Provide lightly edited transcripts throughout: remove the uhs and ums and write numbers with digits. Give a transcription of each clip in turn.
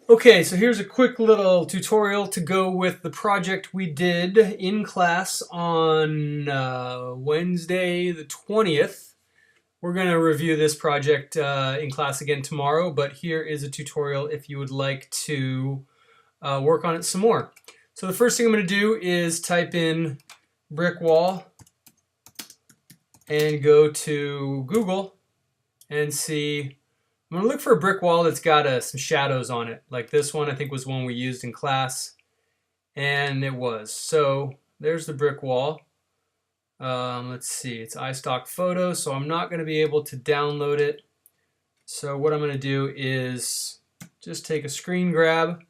Okay, so here's a quick little tutorial to go with the project we did in class on Wednesday the 20th. We're going to review this project in class again tomorrow, but here is a tutorial if you would like to work on it some more. So the first thing I'm going to do is type in brick wall and go to Google and see. I'm going to look for a brick wall that's got some shadows on it. Like this one, I think was one we used in class. And it was. So there's the brick wall. Let's see, it's iStock photo, so I'm not going to be able to download it. So what I'm going to do is just take a screen grab,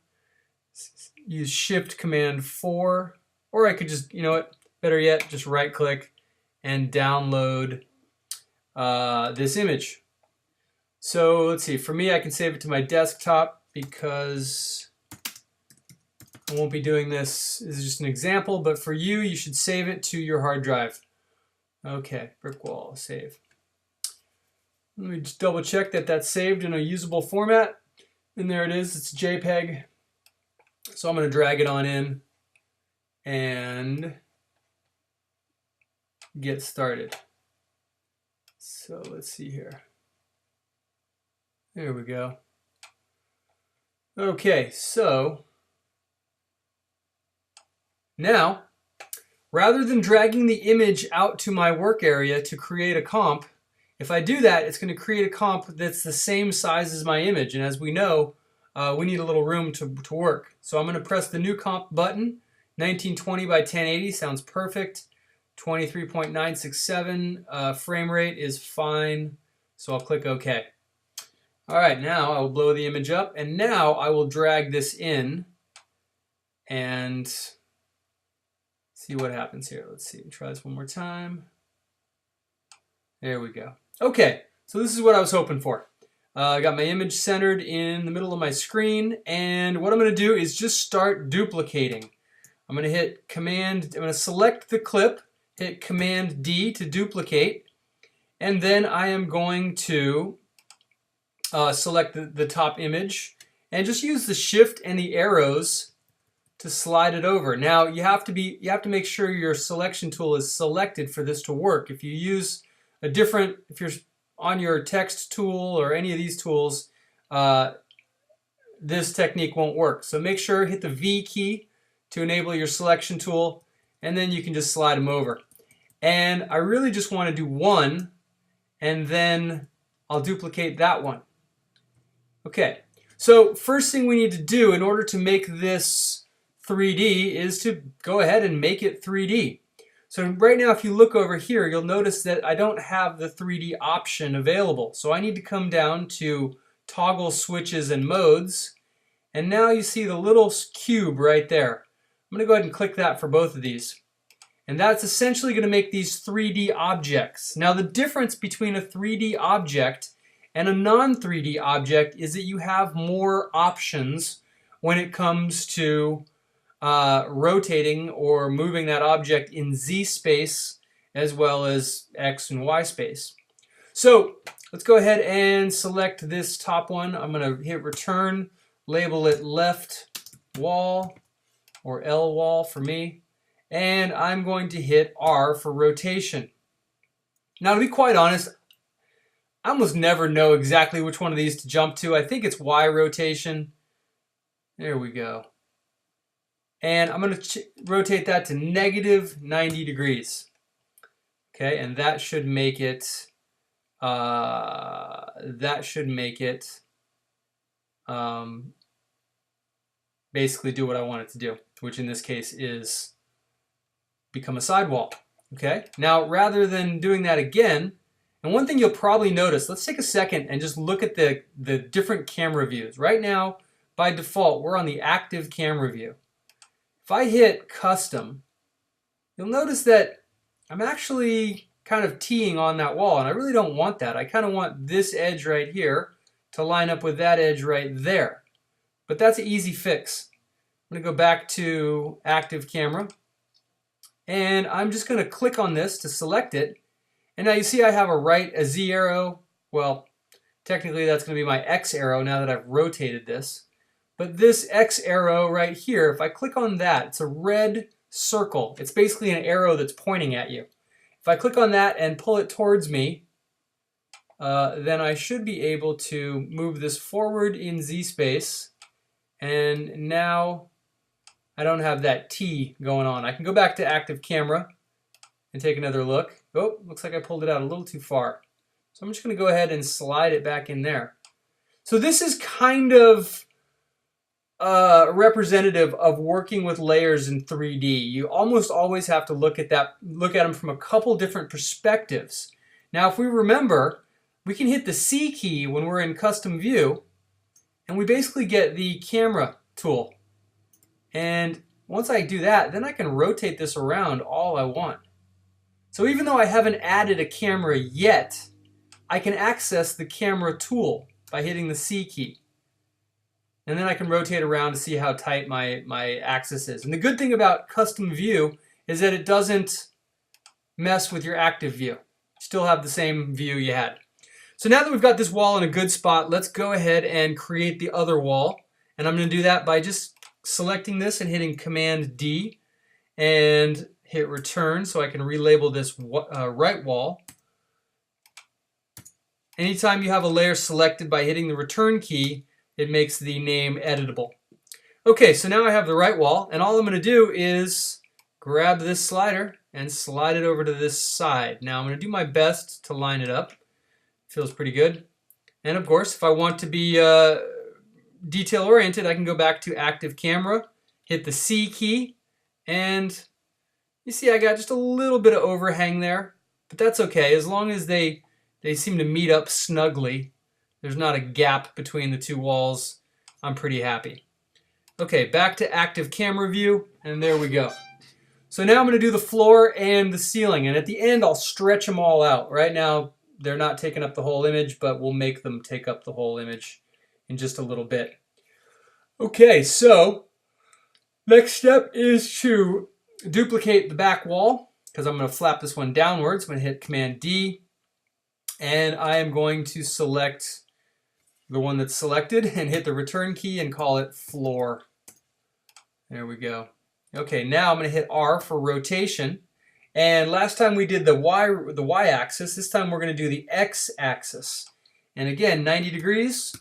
use Shift Command 4, or I could just, you know what, better yet, just right click and download this image. So let's see, for me I can save it to my desktop because I won't be doing this. This is just an example, but for you, you should save it to your hard drive. Okay, brick wall, save. Let me just double check that that's saved in a usable format. And there it is, it's JPEG. So I'm going to drag it on in and get started. So let's see here. There we go. Okay, so now, rather than dragging the image out to my work area to create a comp, if I do that, it's going to create a comp that's the same size as my image. And as we know, we need a little room to work. So I'm going to press the new comp button. 1920 by 1080 sounds perfect. 23.967 frame rate is fine. So I'll click OK. All right, now I will blow the image up. And now I will drag this in and see what happens here. Let's see, try this one more time. There we go. Okay, so this is what I was hoping for. I got my image centered in the middle of my screen, and what I'm going to do is just start duplicating. I'm going to hit Command, I'm going to select the clip, hit Command D to duplicate, and then I am going to select the top image and just use the Shift and the arrows to slide it over. Now you have to make sure your selection tool is selected for this to work. If you use a different, if you're on your text tool or any of these tools, this technique won't work. So make sure hit the V key to enable your selection tool, and then you can just slide them over. And I really just want to do one, and then I'll duplicate that one. Okay, so first thing we need to do in order to make this 3D is to go ahead and make it 3D. So right now, if you look over here, you'll notice that I don't have the 3D option available. So I need to come down to Toggle Switches and Modes. And now you see the little cube right there. I'm going to go ahead and click that for both of these. And that's essentially going to make these 3D objects. Now the difference between a 3D object and a non-3D object is that you have more options when it comes to rotating or moving that object in Z space as well as X and Y space. So let's go ahead and select this top one. I'm going to hit return, label it left wall or L wall for me, and I'm going to hit R for rotation. Now to be quite honest, I almost never know exactly which one of these to jump to. I think it's Y rotation. There we go. And I'm going to rotate that to negative 90 degrees. Okay, and that should make it, basically do what I want it to do, which in this case is become a sidewall. Okay, now rather than doing that again, and one thing you'll probably notice, let's take a second and just look at the different camera views. Right now, by default, we're on the active camera view. If I hit custom, you'll notice that I'm actually kind of teeing on that wall, and I really don't want that. I kind of want this edge right here to line up with that edge right there. But that's an easy fix. I'm going to go back to active camera, and I'm just going to click on this to select it. And now you see I have a Z arrow. Well, technically that's going to be my X arrow now that I've rotated this. but this X arrow right here, if I click on that, it's a red circle. It's basically an arrow that's pointing at you. If I click on that and pull it towards me, then I should be able to move this forward in Z space, and now I don't have that T going on. I can go back to active camera and take another look. Oh, looks like I pulled it out a little too far. So I'm just going to go ahead and slide it back in there. So this is kind of representative of working with layers in 3D. You almost always have to look at them from a couple different perspectives. Now, if we remember, we can hit the C key when we're in custom view, and we basically get the camera tool. And once I do that, then I can rotate this around all I want. So even though I haven't added a camera yet, I can access the camera tool by hitting the C key. And then I can rotate around to see how tight my axis is. And the good thing about custom view is that it doesn't mess with your active view. You still have the same view you had. So now that we've got this wall in a good spot, let's go ahead and create the other wall. And I'm going to do that by just selecting this and hitting Command D and hit return so I can relabel this right wall. Anytime you have a layer selected, by hitting the return key, it makes the name editable. Okay, so now I have the right wall, and all I'm going to do is grab this slider and slide it over to this side. Now I'm going to do my best to line it up. Feels pretty good. And of course, if I want to be detail oriented, I can go back to active camera, hit the C key, and you see I got just a little bit of overhang there, but that's okay as long as they seem to meet up snugly. There's not a gap between the two walls. I'm pretty happy. Okay, back to active camera view, and there we go. So now I'm going to do the floor and the ceiling, and at the end I'll stretch them all out. Right now they're not taking up the whole image, but we'll make them take up the whole image in just a little bit. Okay, so next step is to duplicate the back wall, because I'm going to flap this one downwards. I'm going to hit Command D, and I am going to select the one that's selected and hit the return key and call it floor. There we go. Okay, now I'm going to hit R for rotation. And last time we did the Y axis, this time we're going to do the X axis. And again, 90 degrees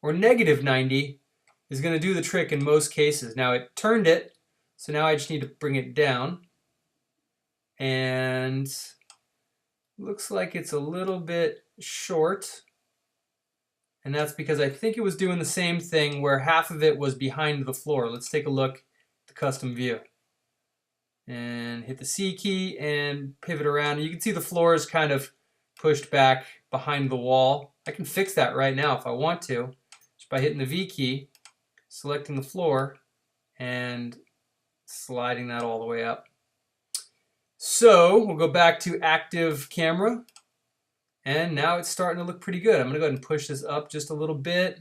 or negative 90 is going to do the trick in most cases. Now it turned it, so now I just need to bring it down. And looks like it's a little bit short. And that's because I think it was doing the same thing where half of it was behind the floor. Let's take a look at the custom view. And hit the C key and pivot around. You can see the floor is kind of pushed back behind the wall. I can fix that right now if I want to, just by hitting the V key, selecting the floor, and sliding that all the way up. So we'll go back to active camera. And now it's starting to look pretty good. I'm going to go ahead and push this up just a little bit.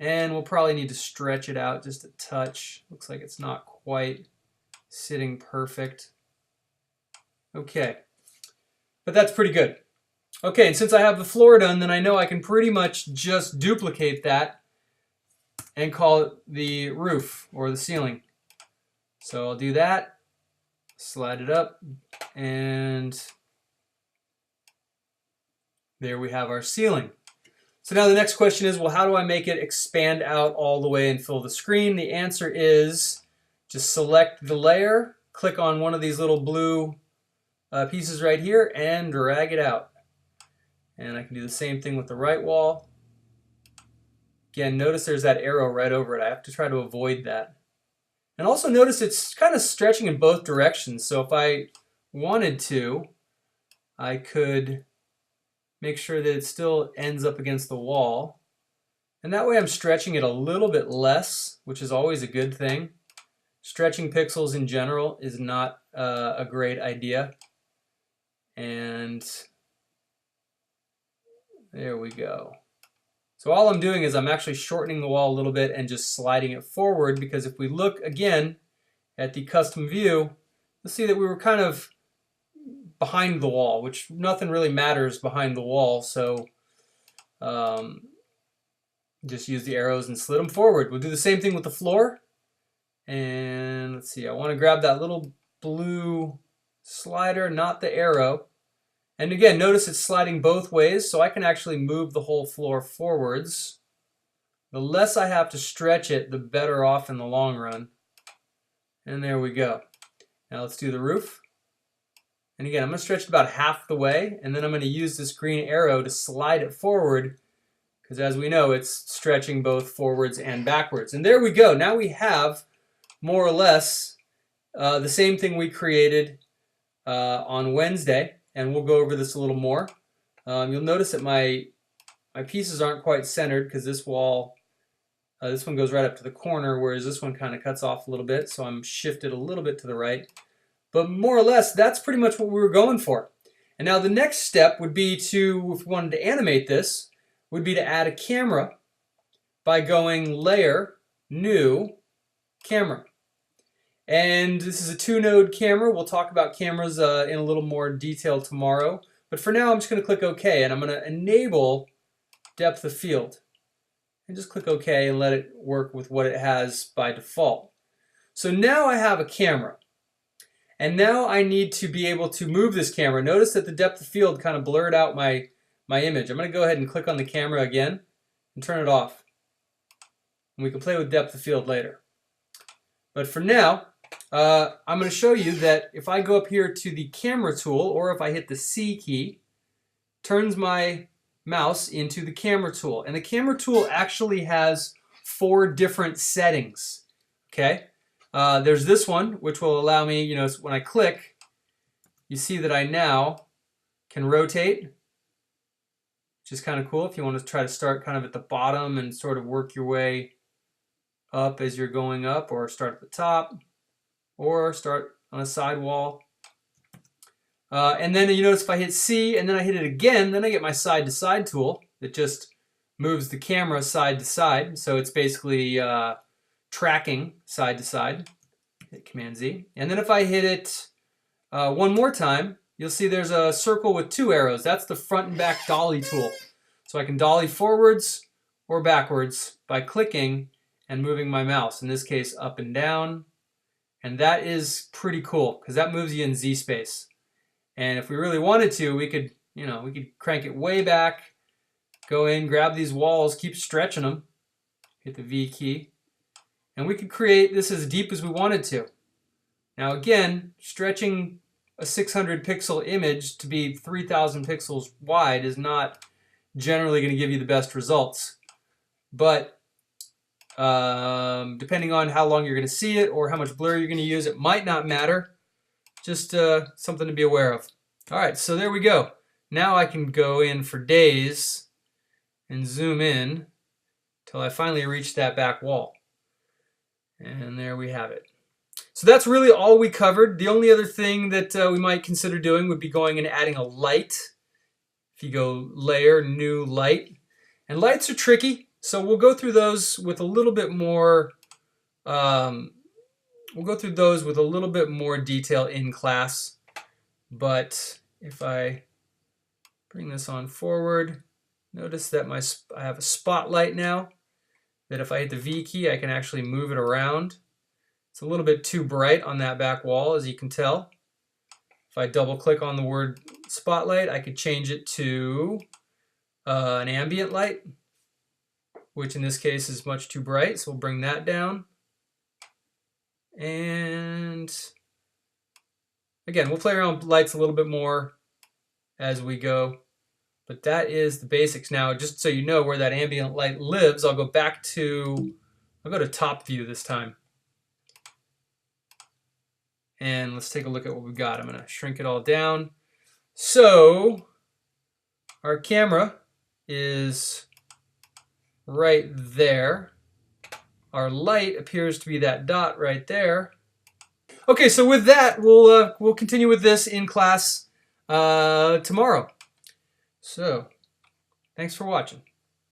And we'll probably need to stretch it out just a touch. Looks like it's not quite sitting perfect. Okay. But that's pretty good. Okay, and since I have the floor done, then I know I can pretty much just duplicate that and call it the roof or the ceiling. So I'll do that, slide it up, and there we have our ceiling. So now the next question is, well, how do I make it expand out all the way and fill the screen? The answer is just select the layer, click on one of these little blue pieces right here, and drag it out. And I can do the same thing with the right wall. Again, notice there's that arrow right over it. I have to try to avoid that. And also notice it's kind of stretching in both directions. So if I wanted to, I could make sure that it still ends up against the wall. And that way I'm stretching it a little bit less, which is always a good thing. Stretching pixels in general is not a great idea. And there we go. So all I'm doing is I'm actually shortening the wall a little bit and just sliding it forward, because if we look again at the custom view, you'll see that we were kind of behind the wall, which nothing really matters behind the wall. So Just use the arrows and slid them forward. We'll do the same thing with the floor. And let's see, I want to grab that little blue slider, not the arrow. And again, notice it's sliding both ways, so I can actually move the whole floor forwards. The less I have to stretch it, the better off in the long run. And there we go. Now let's do the roof. And again, I'm going to stretch it about half the way, and then I'm going to use this green arrow to slide it forward, because as we know, it's stretching both forwards and backwards. And there we go. Now we have more or less the same thing we created on Wednesday, and we'll go over this a little more. You'll notice that my pieces aren't quite centered because this wall, this one goes right up to the corner, whereas this one kind of cuts off a little bit, so I'm shifted a little bit to the right. But more or less, that's pretty much what we were going for. And now the next step would be to, if we wanted to animate this, would be to add a camera by going Layer, New, Camera. And this is a 2-node camera. We'll talk about cameras in a little more detail tomorrow. But for now, I'm just going to click OK, and I'm going to enable depth of field. And just click OK and let it work with what it has by default. So now I have a camera. And now I need to be able to move this camera. Notice that the depth of field kind of blurred out my image. I'm going to go ahead and click on the camera again and turn it off. And we can play with depth of field later. But for now, I'm going to show you that if I go up here to the camera tool, or if I hit the C key, turns my mouse into the camera tool. And the camera tool actually has 4 different settings. Okay? There's this one, which will allow me, you know, when I click, you see that I now can rotate, which is kind of cool if you want to try to start kind of at the bottom and sort of work your way up as you're going up, or start at the top, or start on a side wall. And then you notice if I hit C and then I hit it again, then I get my side to side tool that just moves the camera side to side. So it's basically tracking side to side. Hit Command Z. And then if I hit it one more time, you'll see there's a circle with 2 arrows. That's the front and back dolly tool. So I can dolly forwards or backwards by clicking and moving my mouse, in this case up and down. And that is pretty cool because that moves you in Z space. And if we really wanted to, we could, you know, we could crank it way back, go in, grab these walls, keep stretching them, hit the V key, and we could create this as deep as we wanted to. Now again, stretching a 600 pixel image to be 3000 pixels wide is not generally going to give you the best results. But depending on how long you're going to see it or how much blur you're going to use, it might not matter. Just something to be aware of. All right, so there we go. Now I can go in for days and zoom in till I finally reach that back wall. And there we have it. So that's really all we covered. The only other thing that we might consider doing would be going and adding a light. If you go Layer, New, Light. And lights are tricky, so we'll go through those with a little bit more detail in class. But if I bring this on forward, notice that I have a spotlight now, that if I hit the V key, I can actually move it around. It's a little bit too bright on that back wall, as you can tell. If I double click on the word spotlight, I could change it to an ambient light, which in this case is much too bright, so we'll bring that down. And again, we'll play around with lights a little bit more as we go, but that is the basics. Now, just so you know where that ambient light lives, I'll go to top view this time. And let's take a look at what we've got. I'm going to shrink it all down. So our camera is right there. Our light appears to be that dot right there. Okay, so with that, we'll continue with this in class tomorrow. So, thanks for watching.